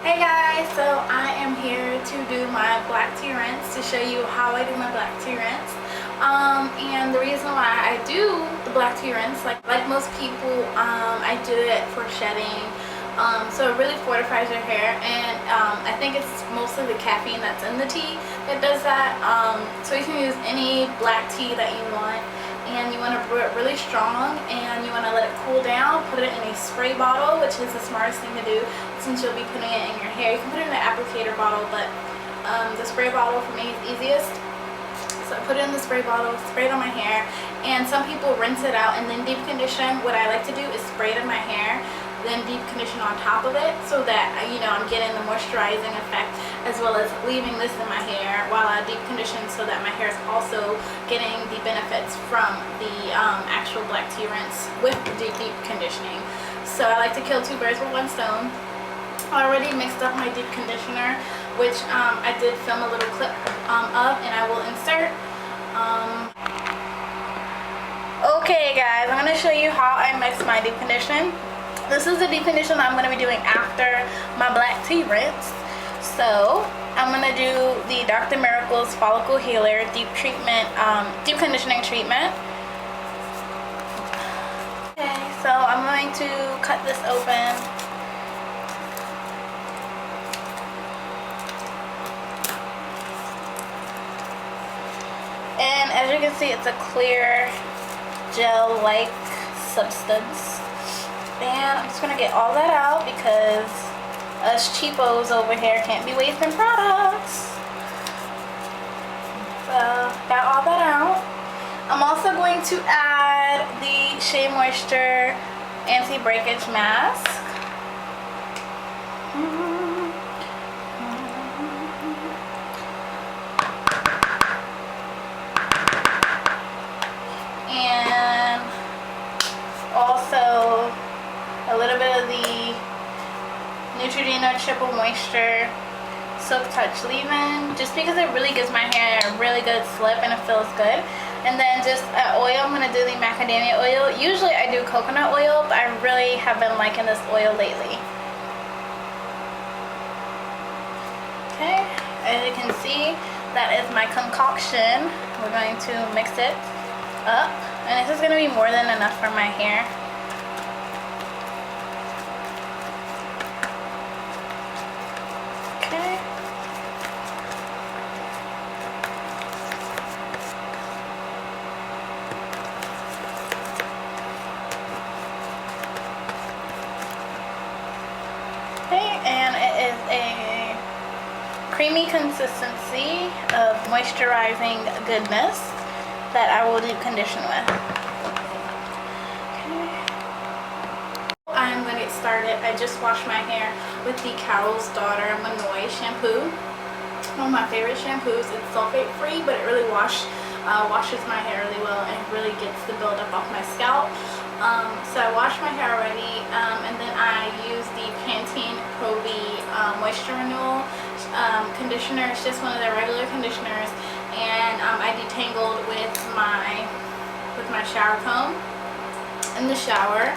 Hey guys, so I am here to do my black tea rinse to show you how I do my black tea rinse. And the reason why I do the black tea rinse, like most people, I do it for shedding. So it really fortifies your hair, and I think it's mostly the caffeine that's in the tea that does that. So you can use any black tea that you want, and you want to brew it really strong, and you want to let it cool down. Put it in a spray bottle, which is the smartest thing to do since you'll be putting it in your hair. You can put it in an applicator bottle, but the spray bottle for me is easiest. So I put it in the spray bottle, spray it on my hair, and some people rinse it out and then deep condition. What I like to do is spray it in my hair, then deep condition on top of it, so that I'm getting the moisturizing effect as well as leaving this in my hair while I deep condition, so that my hair is also getting the benefits from the actual black tea rinse with the deep conditioning. So I like to kill two birds with one stone. I already mixed up my deep conditioner, which I did film a little clip of, and I will insert. Okay guys, I'm going to show you how I mix my deep condition. This is the deep condition I'm going to be doing after my black tea rinse. So I'm going to do the Dr. Miracle's Follicle Healer deep conditioning treatment. Okay, so I'm going to cut this open. And as you can see, it's a clear gel-like substance. And I'm just going to get all that out because us cheapos over here can't be wasting products. So, got all that out. I'm also going to add the Shea Moisture Anti-Breakage Mask. And also a little bit of the Neutrogena Triple Moisture Silk Touch leave-in, just because it really gives my hair a really good slip and it feels good. And then just oil, I'm going to do the macadamia oil. Usually I do coconut oil, but I really have been liking this oil lately. Okay, as you can see, that is my concoction. We're going to mix it up, and this is going to be more than enough for my hair. Okay. Okay, and it is a creamy consistency of moisturizing goodness that I will deep condition with. Okay. I'm going to get started. I just washed my hair with the Carol's Daughter Monoi shampoo. One of my favorite shampoos. It's sulfate free, but it really washes my hair really well and really gets the buildup off my scalp. So I washed my hair already, and then I used the Pantene Pro-V Moisture Renewal conditioner. It's just one of their regular conditioners, and I detangled with my shower comb in the shower,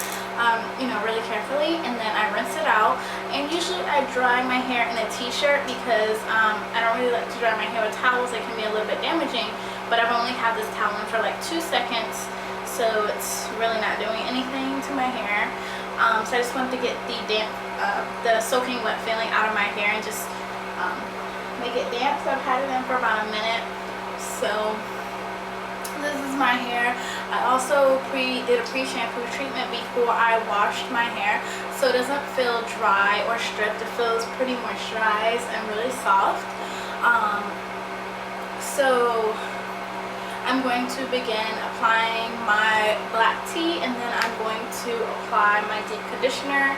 really carefully, and then I rinse it out. And usually I dry my hair in a t-shirt because I don't really like to dry my hair with towels. They can be a little bit damaging, but I've only had this towel in for like 2 seconds, so it's really not doing anything to my hair. So I just wanted to get the soaking wet feeling out of my hair and just make it damp. So I've had it in for about a minute. So this is my hair. I also did a pre-shampoo treatment before I washed my hair, so it doesn't feel dry or stripped. It feels pretty moisturized and really soft. So I'm going to begin applying my black tea, and then I'm going to apply my deep conditioner,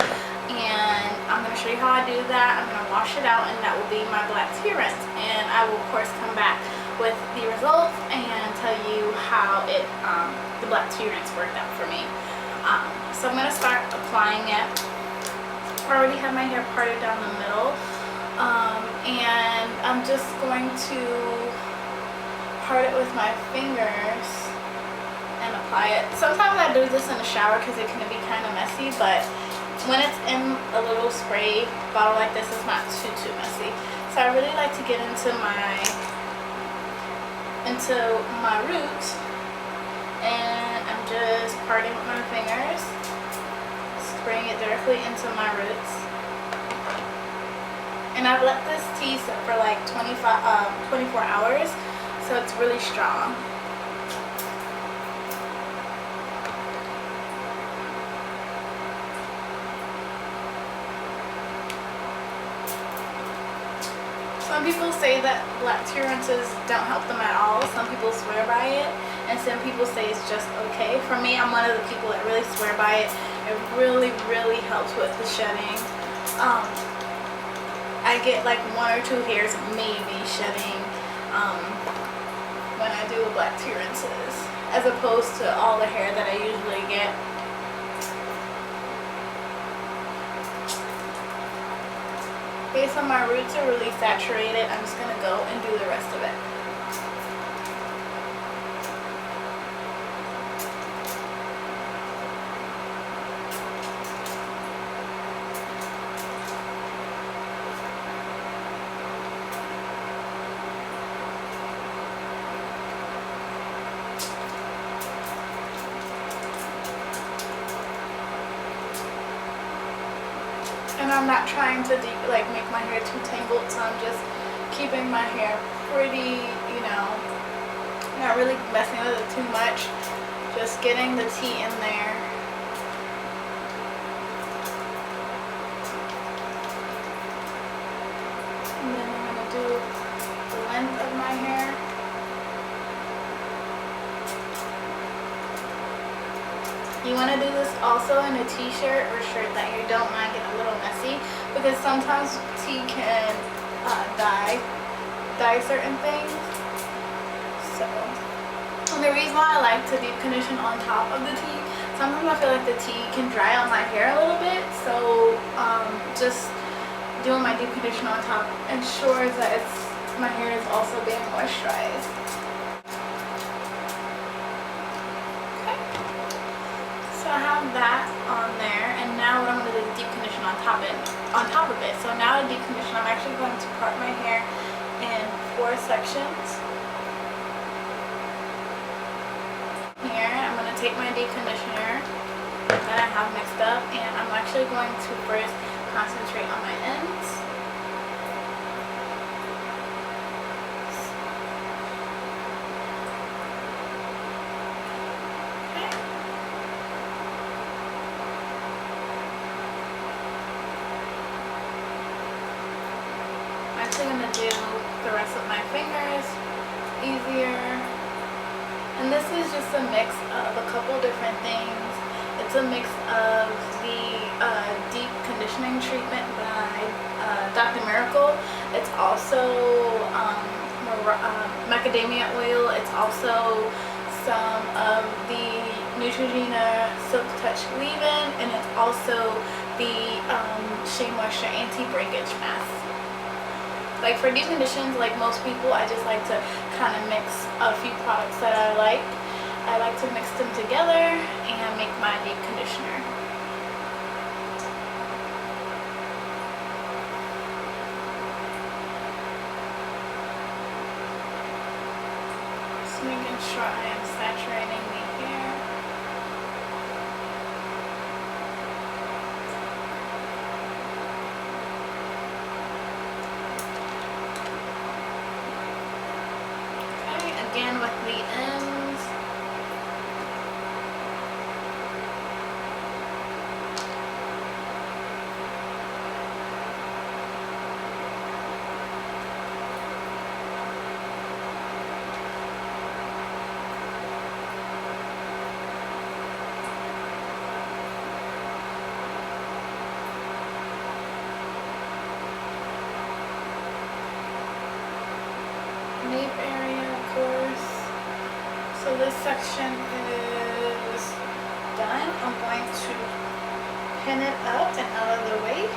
and I'm going to show you how I do that. I'm going to wash it out, and that will be my black tea rinse. And I will of course come back with the results and tell you how the black tea rinse worked out for me. So I'm going to start applying it. I already have my hair parted down the middle, and I'm just going to part it with my fingers and apply it. Sometimes I do this in the shower because it can be kind of messy, but when it's in a little spray bottle like this, it's not too messy. So I really like to get into my roots, and I'm just parting with my fingers, spraying it directly into my roots. And I've let this tea sit for like 24 hours, so it's really strong. Some people say that black tea rinses don't help them at all. Some people swear by it, and some people say it's just okay. For me, I'm one of the people that really swear by it. It really helps with the shedding. I get like 1 or 2 hairs maybe shedding when I do the black tea rinses, as opposed to all the hair that I usually get. Okay, so my roots are really saturated. I'm just gonna go and do the rest of it. And I'm not trying to make my hair too tangled, so I'm just keeping my hair pretty, not really messing with it too much. Just getting the tea in there. And then I'm going to do the length of my hair. You want to do this also in a t-shirt or shirt that you don't mind getting a little messy, because sometimes tea can dye certain things. So, and the reason why I like to deep condition on top of the tea, sometimes I feel like the tea can dry on my hair a little bit. So just doing my deep condition on top ensures that my hair is also being moisturized. So I have that on there, and now what I'm going to do is deep condition on top of it. So now to deep condition, I'm actually going to part my hair in 4 sections. Here, I'm going to take my deep conditioner that I have mixed up, and I'm actually going to first concentrate on my ends. I'm going to do the rest of my fingers easier, and this is just a mix of a couple different things. It's a mix of the deep conditioning treatment by Dr. Miracle. It's also macadamia oil. It's also some of the Neutrogena Silk Touch leave-in, and it's also the Shea Moisture Anti-Breakage Mask. Like for deep conditions, like most people, I just like to kind of mix a few products that I like. I like to mix them together and make my deep conditioner. Just making sure I am saturating the hair. Again with the ends. Nape area, of course. So this section is done. I'm going to pin it up and out of the way.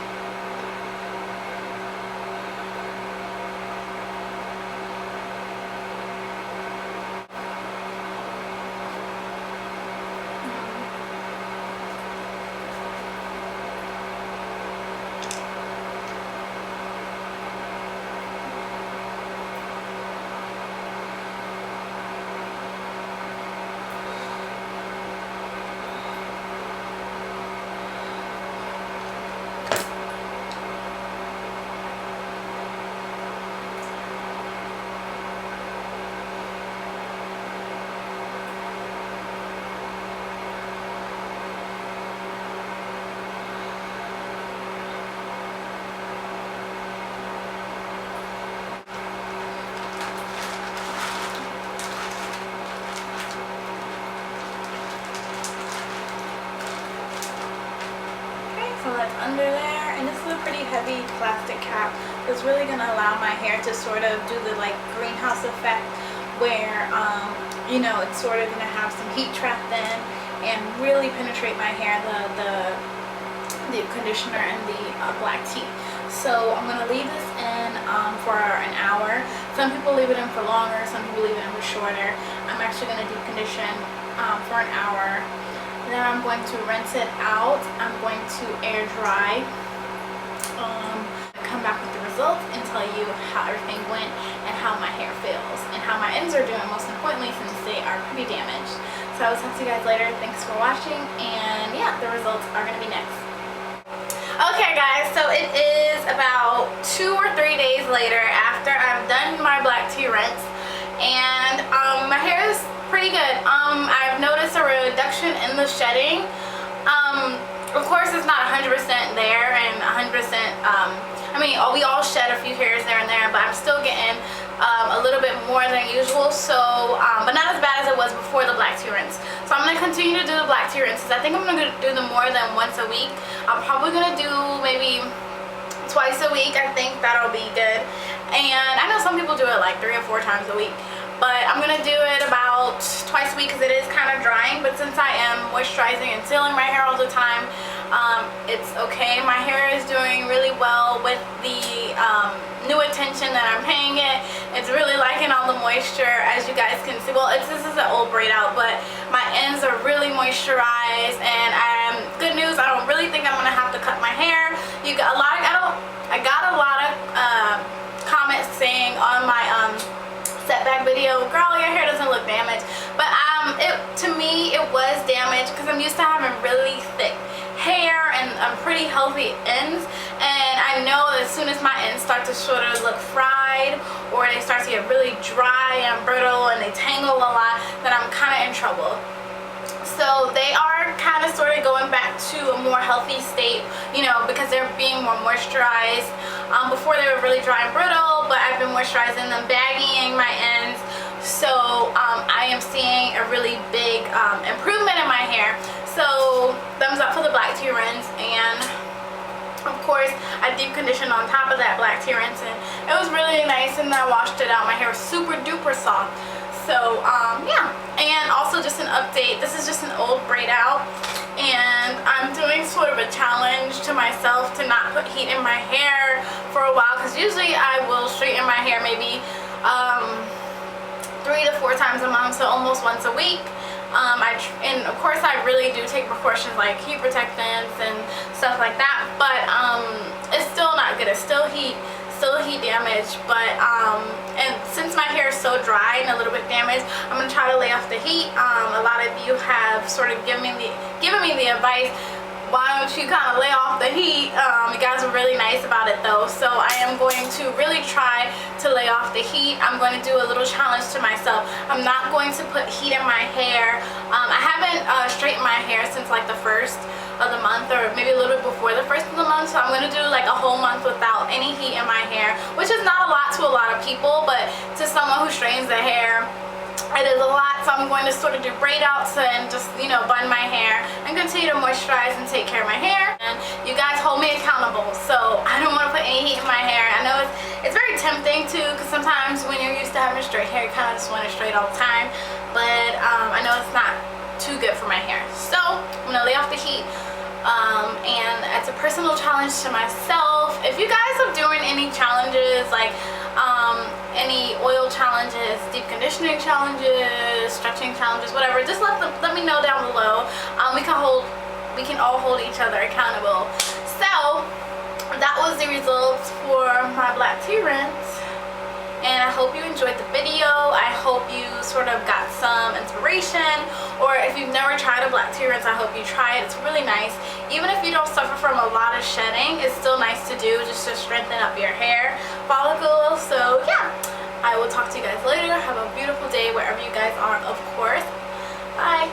So that's under there, and this is a pretty heavy plastic cap. So it's really gonna allow my hair to sort of do the like greenhouse effect, where you know, it's sort of gonna have some heat trapped in and really penetrate my hair, the conditioner and the black tea. So I'm gonna leave this in for an hour. Some people leave it in for longer, some people leave it in for shorter. I'm actually gonna deep condition for an hour. Then I'm going to rinse it out. I'm going to air dry. Come back with the results and tell you how everything went and how my hair feels and how my ends are doing, most importantly, since they are pretty damaged. So I will talk to you guys later. Thanks for watching, and yeah, the results are gonna be next. Okay guys, so it is about 2 or 3 days later after I've done my black tea rinse, and my hair is pretty good. I've noticed a reduction in the shedding. Of course, it's not 100% there and 100%. I mean, we all shed a few hairs there and there, but I'm still getting a little bit more than usual. So, but not as bad as it was before the black tea rinse. So I'm gonna continue to do the black tea rinses. I think I'm gonna do them more than once a week. I'm probably gonna do maybe twice a week. I think that'll be good. And I know some people do it like 3 or 4 times a week. But I'm going to do it about twice a week because it is kind of drying. But since I am moisturizing and sealing my hair all the time, it's okay. My hair is doing really well with the new attention that I'm paying it. It's really liking all the moisture, as you guys can see. Well, this is an old braid out, but my ends are really moisturized. And good news, I don't really think I'm going to have to cut my hair. I got a lot of comments saying on my setback video, girl, your hair doesn't look damaged, but to me it was damaged because I'm used to having really thick hair and pretty healthy ends, and I know that as soon as my ends start to sort of look fried or they start to get really dry and brittle and they tangle a lot, then I'm kind of in trouble. So they are kind of sort of going back to a more healthy state, you know, because they're being more moisturized. Before they were really dry and brittle, but I've been moisturizing them, bagging my ends. So I am seeing a really big improvement in my hair. So thumbs up for the black tea rinse, and of course I deep conditioned on top of that black tea rinse, and it was really nice, and I washed it out. My hair was super duper soft. So yeah, and also just an update, this is just an old braid out, and I'm doing sort of a challenge to myself to not put heat in my hair for a while, because usually I will straighten my hair maybe 3 to 4 times a month, so almost once a week. And of course I really do take precautions like heat protectants and stuff like that, but it's still not good. It's still heat damage, but and since my hair is so dry and a little bit damaged, I'm gonna try to lay off the heat. A lot of you have sort of given me the advice, why don't you kind of lay off the heat? You guys were really nice about it though, so I am going to really try to lay off the heat. I'm going to do a little challenge to myself. I'm not going to put heat in my hair. I haven't straightened my hair since like the 1st of the month, or maybe a little bit before the 1st of the month, so I'm going to do like a whole month without any heat in my hair, which is not a lot to a lot of people, but to someone who straightens their hair, it is a lot. So I'm going to sort of do braid outs and just, you know, bun my hair and continue to moisturize and take care of my hair. And you guys hold me accountable, so I don't want to put any heat in my hair. I know it's very tempting too, because sometimes when you're used to having straight hair, you kind of just want it straight all the time, but I know it's not too good for my hair. So I'm going to lay off the heat. And it's a personal challenge to myself. If you guys are doing any challenges, like any oil challenges, deep conditioning challenges, stretching challenges, whatever, just let me know down below. We can all hold each other accountable. So that was the results for my black tea rinse, and I hope you enjoyed the video. I hope you sort of got some inspiration, or if you've never tried a black tea rinse, I hope you try it. It's really nice. Even if you don't suffer from a lot of shedding, it's still nice to do just to strengthen up your hair follicles. So yeah, I will talk to you guys later. Have a beautiful day wherever you guys are, of course. Bye.